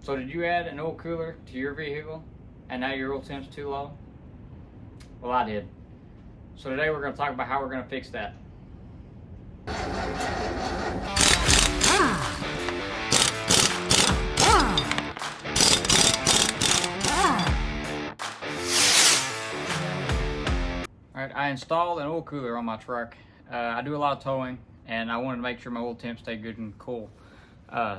So did you add an oil cooler to your vehicle and now your oil temp's too low? Well, I did. So today we're going to talk about how we're going to fix that. Alright, I installed an oil cooler on my truck. I do a lot of towing and I wanted to make sure my oil temp stayed good and cool.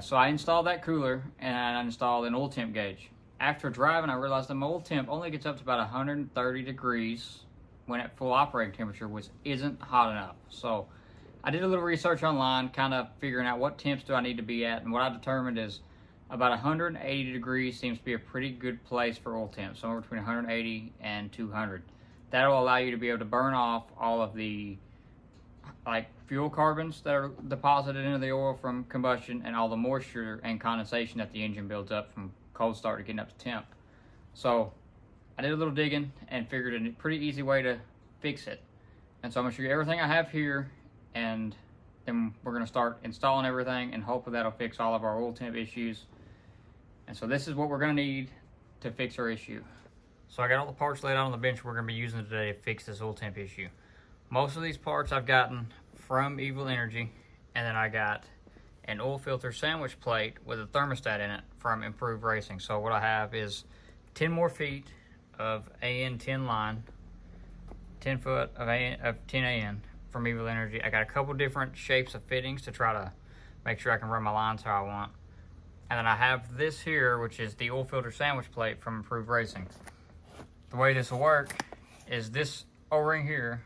So I installed that cooler and I installed an oil temp gauge. After driving, I realized that my oil temp only gets up to about 130 degrees when at full operating temperature, which isn't hot enough. So I did a little research online, kind of figuring out what temps do I need to be at, and what I determined is about 180 degrees seems to be a pretty good place for oil temps, somewhere between 180 and 200. That'll allow you to be able to burn off all of the fuel carbons that are deposited into the oil from combustion and all the moisture and condensation that the engine builds up from cold start to getting up to temp. So I did a little digging and figured a pretty easy way to fix it. And so I'm gonna show you everything I have here, and then we're gonna start installing everything, and hopefully that'll fix all of our oil temp issues. And so this is what we're gonna need to fix our issue. So I got all the parts laid out on the bench we're gonna be using today to fix this oil temp issue. Most of these parts I've gotten from Evil Energy, and then I got an oil filter sandwich plate with a thermostat in it from Improved Racing. So what I have is 10 more feet of AN10 line, 10 foot of 10 AN from Evil Energy. I got a couple different shapes of fittings to try to make sure I can run my lines how I want. And then I have this here, which is the oil filter sandwich plate from Improved Racing. The way this will work is this O-ring here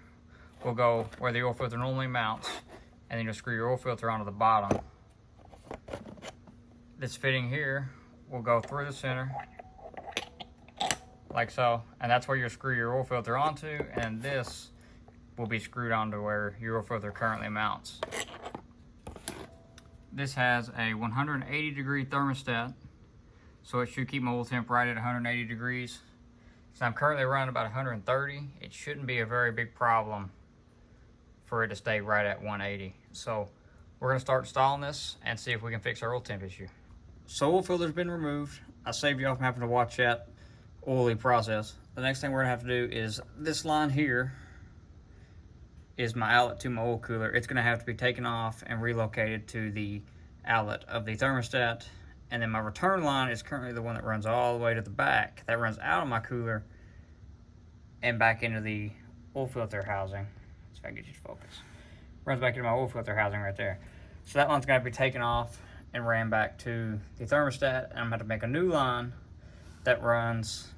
will go where the oil filter normally mounts, and then you'll screw your oil filter onto the bottom. This fitting here will go through the center, like so, and that's where you'll screw your oil filter onto, and this will be screwed onto where your oil filter currently mounts. This has a 180 degree thermostat, so it should keep my oil temp right at 180 degrees. So I'm currently running about 130. It shouldn't be a very big problem for it to stay right at 180. So we're gonna start installing this and see if we can fix our oil temp issue. So oil filter's been removed. I saved you off from having to watch that oily process. The next thing we're gonna have to do is this line here is my outlet to my oil cooler. It's gonna have to be taken off and relocated to the outlet of the thermostat. And then my return line is currently the one that runs all the way to the back. That runs out of my cooler and back into the oil filter housing. Let's see if I can get you to focus. Runs back into my oil filter housing right there. So that one's gonna be taken off and ran back to the thermostat. And I'm gonna have to make a new line that runs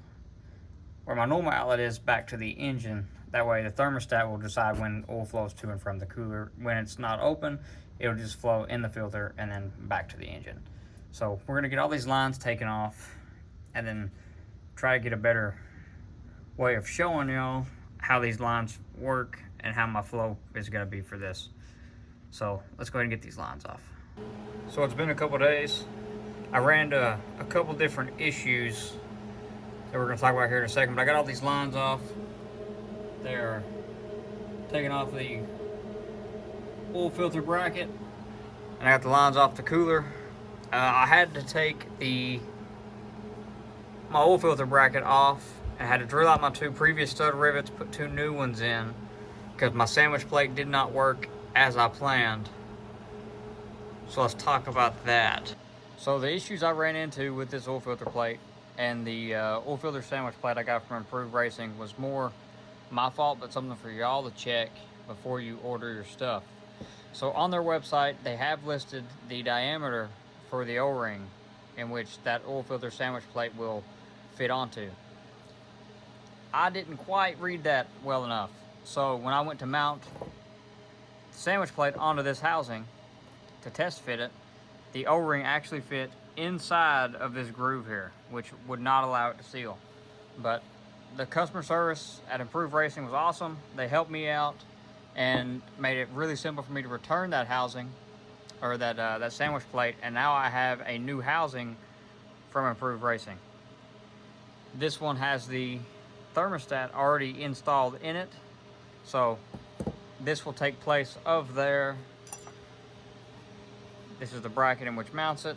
where my normal outlet is back to the engine. That way the thermostat will decide when oil flows to and from the cooler. When it's not open, it'll just flow in the filter and then back to the engine. So we're gonna get all these lines taken off and then try to get a better way of showing y'all how these lines work and how my flow is gonna be for this. So let's go ahead and get these lines off. So it's been a couple days. I ran into a couple different issues that we're gonna talk about here in a second, but I got all these lines off. They're taking off the oil filter bracket, and I got the lines off the cooler. I had to take my oil filter bracket off. I had to drill out my two previous stud rivets, put two new ones in, because my sandwich plate did not work as I planned. So let's talk about that. So the issues I ran into with this oil filter plate and the oil filter sandwich plate I got from Improved Racing was more my fault, but something for y'all to check before you order your stuff. So on their website, they have listed the diameter for the O-ring in which that oil filter sandwich plate will fit onto. I didn't quite read that well enough. So when I went to mount the sandwich plate onto this housing to test fit it, the O-ring actually fit inside of this groove here, which would not allow it to seal. But the customer service at Improved Racing was awesome. They helped me out and made it really simple for me to return that housing, or that sandwich plate, and now I have a new housing from Improved Racing. This one has the thermostat already installed in it, so this will take place of there. This is the bracket in which mounts it,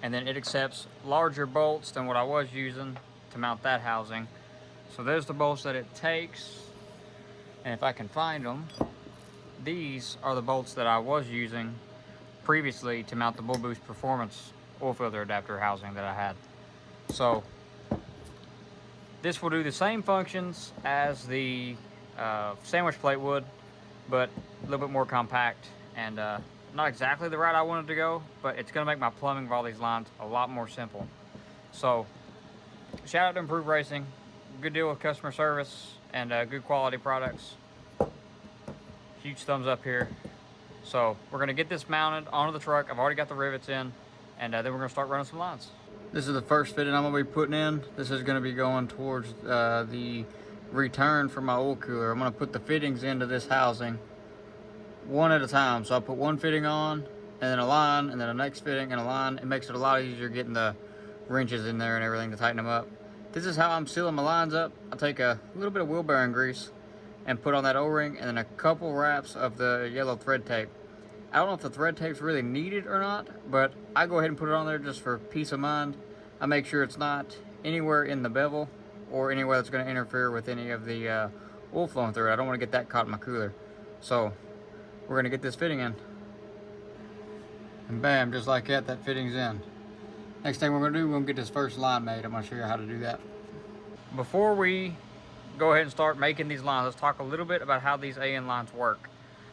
and then it accepts larger bolts than what I was using to mount that housing. So there's the bolts that it takes, and if I can find them, these are the bolts that I was using previously to mount the Bull Boost Performance oil filter adapter housing that I had. So this will do the same functions as the sandwich plate would, but a little bit more compact, and not exactly the route I wanted to go, but it's gonna make my plumbing of all these lines a lot more simple. So shout out to Improved Racing, good deal with customer service and good quality products. Huge thumbs up here. So we're gonna get this mounted onto the truck. I've already got the rivets in, and then we're gonna start running some lines. This is the first fitting I'm gonna be putting in. This is gonna be going towards the return for my oil cooler. I'm gonna put the fittings into this housing one at a time. So I'll put one fitting on, and then a line, and then a next fitting and a line. It makes it a lot easier getting the wrenches in there and everything to tighten them up. This is how I'm sealing my lines up. I'll take a little bit of wheel bearing grease and put on that O-ring, and then a couple wraps of the yellow thread tape. I don't know if the thread tape's really needed or not, but I go ahead and put it on there just for peace of mind. I make sure it's not anywhere in the bevel or anywhere that's going to interfere with any of the oil flowing through it. I don't want to get that caught in my cooler. So we're going to get this fitting in. And bam, just like that, that fitting's in. Next thing we're going to do, we're going to get this first line made. I'm going to show you how to do that. Before we go ahead and start making these lines, let's talk a little bit about how these AN lines work.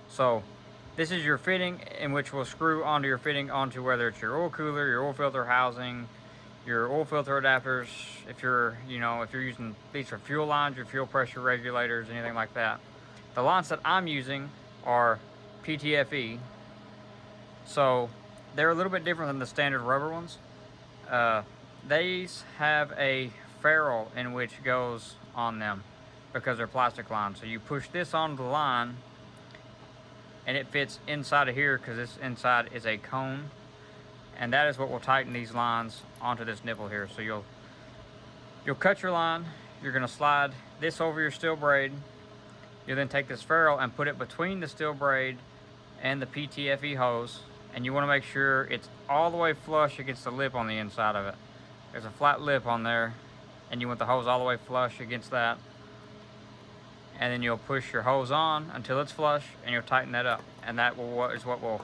So this is your fitting, in which will screw onto your fitting onto whether it's your oil cooler, your oil filter housing, your oil filter adapters, if you're using these for fuel lines, your fuel pressure regulators, anything like that. The lines that I'm using are PTFE, so they're a little bit different than the standard rubber ones. These have a ferrule in which goes on them because they're plastic lines. So you push this onto the line, and it fits inside of here because this inside is a cone, and that is what will tighten these lines onto this nipple here. So you'll cut your line, you're going to slide this over your steel braid, you'll then take this ferrule and put it between the steel braid and the PTFE hose, and you want to make sure it's all the way flush against the lip on the inside of it. There's a flat lip on there, and you want the hose all the way flush against that, and then you'll push your hose on until it's flush, and you'll tighten that up, and that is what will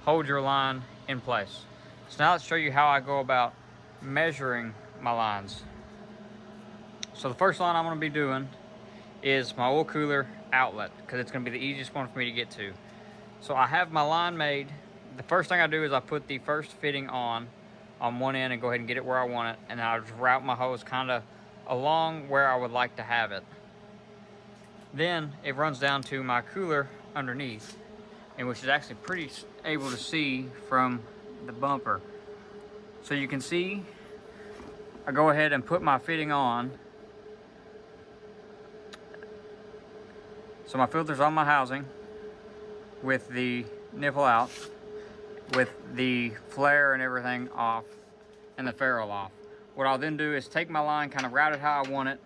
hold your line in place. So now let's show you how I go about measuring my lines. So the first line I'm going to be doing is my oil cooler outlet, because it's going to be the easiest one for me to get to. So I have my line made. The first thing I do is I put the first fitting on one end and go ahead and get it where I want it, and then I'll just route my hose kind of along where I would like to have it. Then it runs down to my cooler underneath, and which is actually pretty able to see from the bumper. So you can see I go ahead and put my fitting on. So my filter's on my housing with the nipple out, with the flare and everything off, and the ferrule off. What I'll then do is take my line, kind of route it how I want it.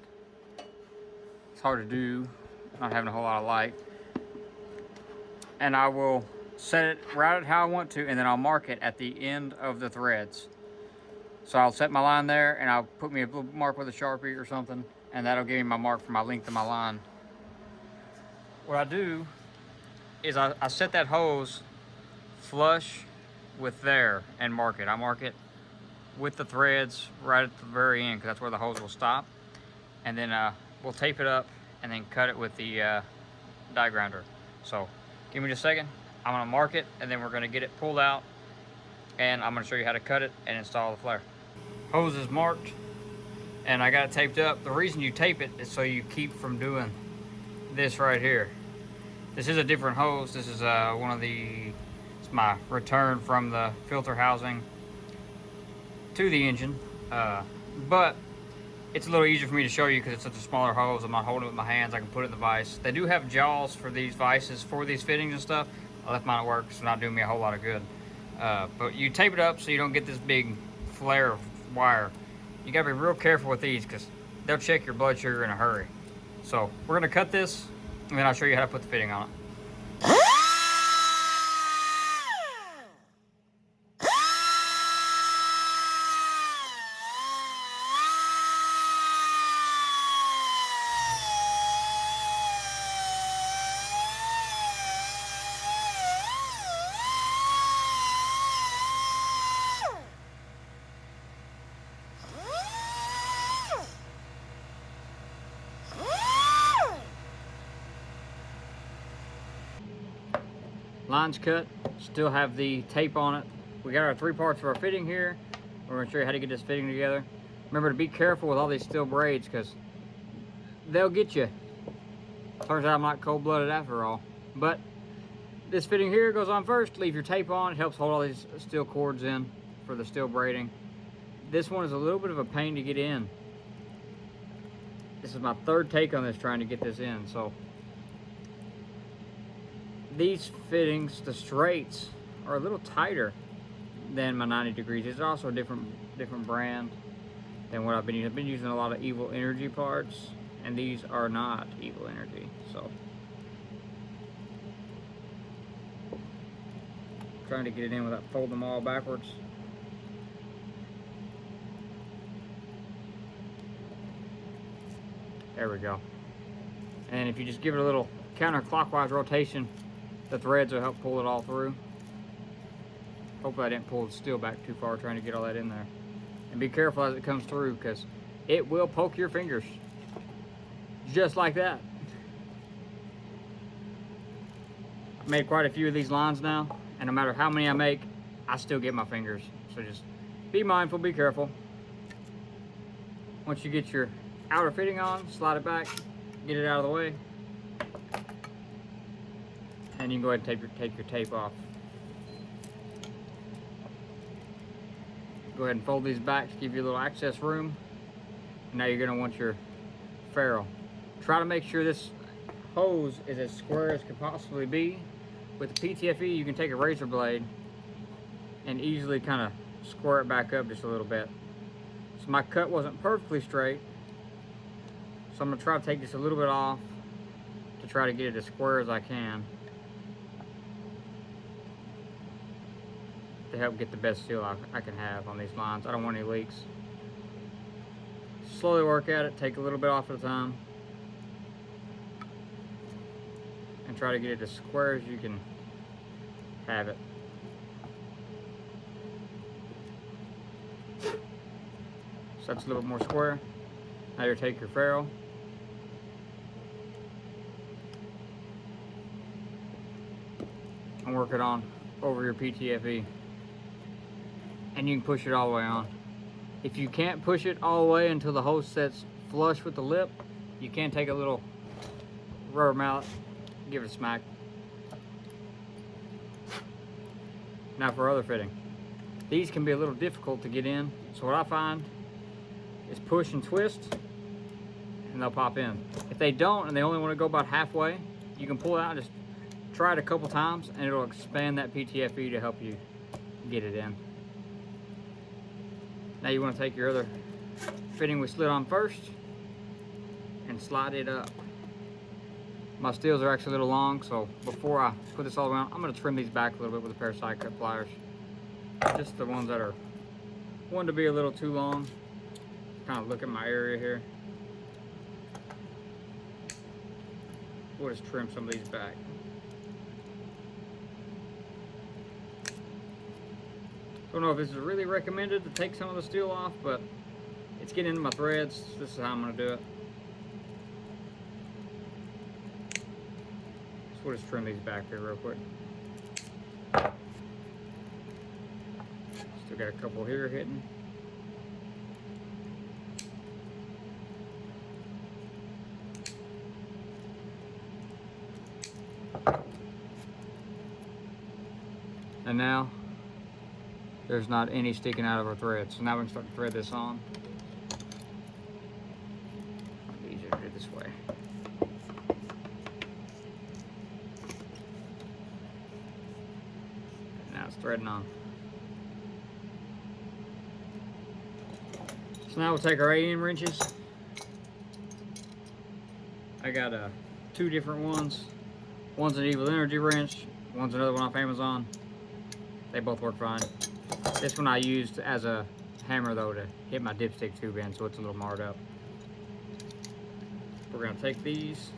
It's hard to do, not having a whole lot of light. And I will set it, route it how I want to, and then I'll mark it at the end of the threads. So I'll set my line there, and I'll put me a little mark with a Sharpie or something, and that'll give me my mark for my length of my line. What I do is I set that hose flush with there and mark it. I mark it with the threads right at the very end, because that's where the hose will stop. And then we'll tape it up and then cut it with the die grinder. So give me just a second. I'm going to mark it, and then we're going to get it pulled out, and I'm going to show you how to cut it and install the flare. Hose is marked, and I got it taped up. The reason you tape it is so you keep from doing this right here. This is a different hose. This is it's my return from the filter housing to the engine, but it's a little easier for me to show you because it's such a smaller hose. I'm not holding it with my hands. I can put it in the vise. They do have jaws for these vices for these fittings and stuff. I left mine at work, so it's not doing me a whole lot of good. But you tape it up so you don't get this big flare of wire. You gotta be real careful with these because they'll check your blood sugar in a hurry. So we're gonna cut this, and then I'll show you how to put the fitting on it. Lines cut, still have the tape on it. We got our 3 parts of our fitting here. We're gonna show you how to get this fitting together. Remember to be careful with all these steel braids because they'll get you. Turns out I'm not cold-blooded after all. But this fitting here goes on first. Leave your tape on. It helps hold all these steel cords in for the steel braiding. This one is a little bit of a pain to get in. This is my 3rd take on this trying to get this in. So these fittings, the straights, are a little tighter than my 90 degrees. It's also a different brand than what I've been using. I've been using a lot of Evil Energy parts, and these are not Evil Energy. So trying to get it in without folding them all backwards. There we go. And if you just give it a little counterclockwise rotation, the threads will help pull it all through. Hopefully I didn't pull the steel back too far trying to get all that in there. And be careful as it comes through because it will poke your fingers. Just like that. I've made quite a few of these lines now, and no matter how many I make, I still get my fingers. So just be mindful, be careful. Once you get your outer fitting on, slide it back, get it out of the way, and you can go ahead and take your tape off. Go ahead and fold these back to give you a little access room. And now you're going to want your ferrule. Try to make sure this hose is as square as could possibly be. With the PTFE, you can take a razor blade and easily kind of square it back up just a little bit. So my cut wasn't perfectly straight, so I'm going to try to take just a little bit off to try to get it as square as I can to help get the best seal I can have on these lines. I don't want any leaks. Slowly work at it, take a little bit off at a time, and try to get it as square as you can have it. So that's a little bit more square. Now you take your ferrule and work it on over your PTFE. And you can push it all the way on. If you can't push it all the way until the hose sets flush with the lip, you can take a little rubber mallet, give it a smack. Now for other fitting. These can be a little difficult to get in, so what I find is push and twist, and they'll pop in. If they don't, and they only want to go about halfway, you can pull it out and just try it a couple times, and it'll expand that PTFE to help you get it in. Now you want to take your other fitting we slid on first and slide it up. My steels are actually a little long, so before I put this all around, I'm going to trim these back a little bit with a pair of side cut pliers. Just the ones that are wanting to be a little too long. Kind of look at my area here. We'll just trim some of these back. Don't know if this is really recommended to take some of the steel off, but it's getting into my threads. This is how I'm going to do it. So we'll just trim these back here real quick. Still got a couple here hitting. And now there's not any sticking out of our thread. So now we can start to thread this on. It's easier to do it this way. Now it's threading on. So now we'll take our 8mm wrenches. I got 2 different ones. One's an Evil Energy wrench. One's another one off Amazon. They both work fine. This one I used as a hammer though to hit my dipstick tube in, so it's a little marred up. We're gonna take these,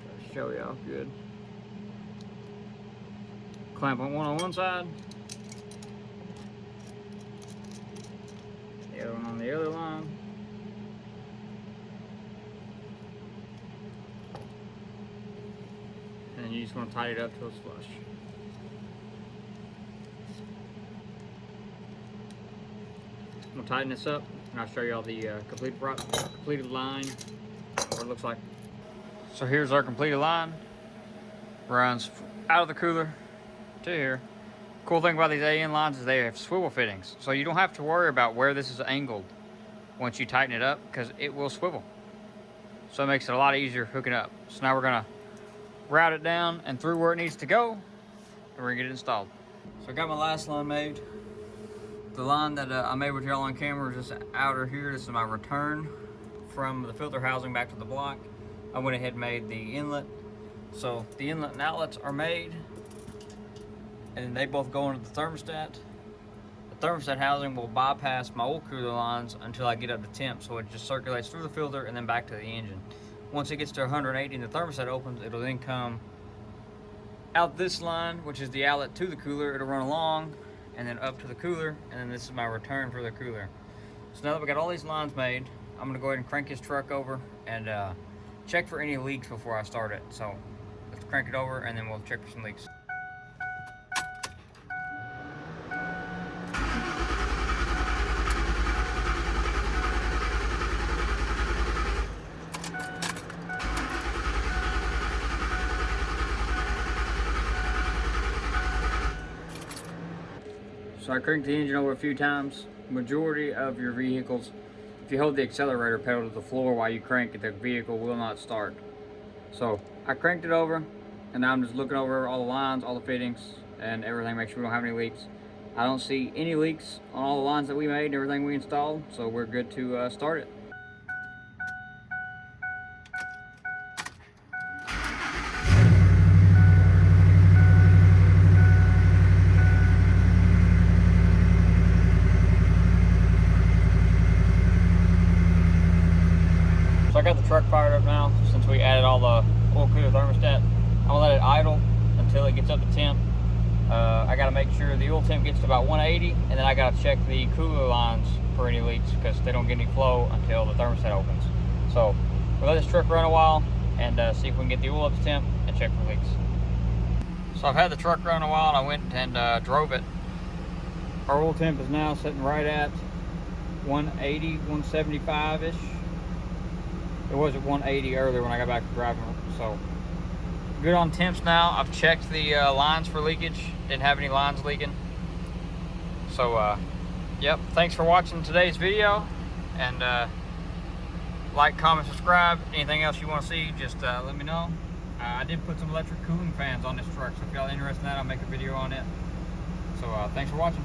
try to show y'all good. Clamp on one side, the other one on the other line. And then and you just want to tighten it up till it's flush. I'm going to tighten this up, and I'll show you all the completed line, what it looks like. So here's our completed line. Runs out of the cooler to here. Cool thing about these AN lines is they have swivel fittings, so you don't have to worry about where this is angled once you tighten it up, because it will swivel. So it makes it a lot easier hooking up. So now we're gonna route it down and through where it needs to go, and we're gonna get it installed. So I got my last line made. The line that I made with y'all on camera is just outer here. This is my return from the filter housing back to the block. I went ahead and made the inlet. So the inlet and outlets are made, and they both go into the thermostat. The thermostat housing will bypass my old cooler lines until I get up to temp, so it just circulates through the filter and then back to the engine. Once it gets to 180 and the thermostat opens, it'll then come out this line, which is the outlet to the cooler. It'll run along and then up to the cooler, and then this is my return for the cooler. So now that we got all these lines made, I'm gonna go ahead and crank this truck over and check for any leaks before I start it. So let's crank it over and then we'll check for some leaks. So I cranked the engine over a few times. Majority of your vehicles, if you hold the accelerator pedal to the floor while you crank it, the vehicle will not start. So I cranked it over, and now I'm just looking over all the lines, all the fittings, and everything, make sure we don't have any leaks. I don't see any leaks on all the lines that we made and everything we installed, so we're good to start it. So I got the truck fired up now, since we added all the oil cooler thermostat. I'm gonna let it idle until it gets up to temp. I gotta make sure the oil temp gets to about 180, and then I gotta check the cooler lines for any leaks, because they don't get any flow until the thermostat opens. So we'll let this truck run a while and see if we can get the oil up to temp and check for leaks. So I've had the truck run a while, and I went and drove it. Our oil temp is now sitting right at 180, 175-ish. It was at 180 earlier when I got back to driving it. So good on temps now. I've checked the lines for leakage. Didn't have any lines leaking. So yep, thanks for watching today's video, and like, comment, subscribe. Anything else you want to see, just let me know. I did put some electric cooling fans on this truck, so if y'all are interested in that, I'll make a video on it. So thanks for watching.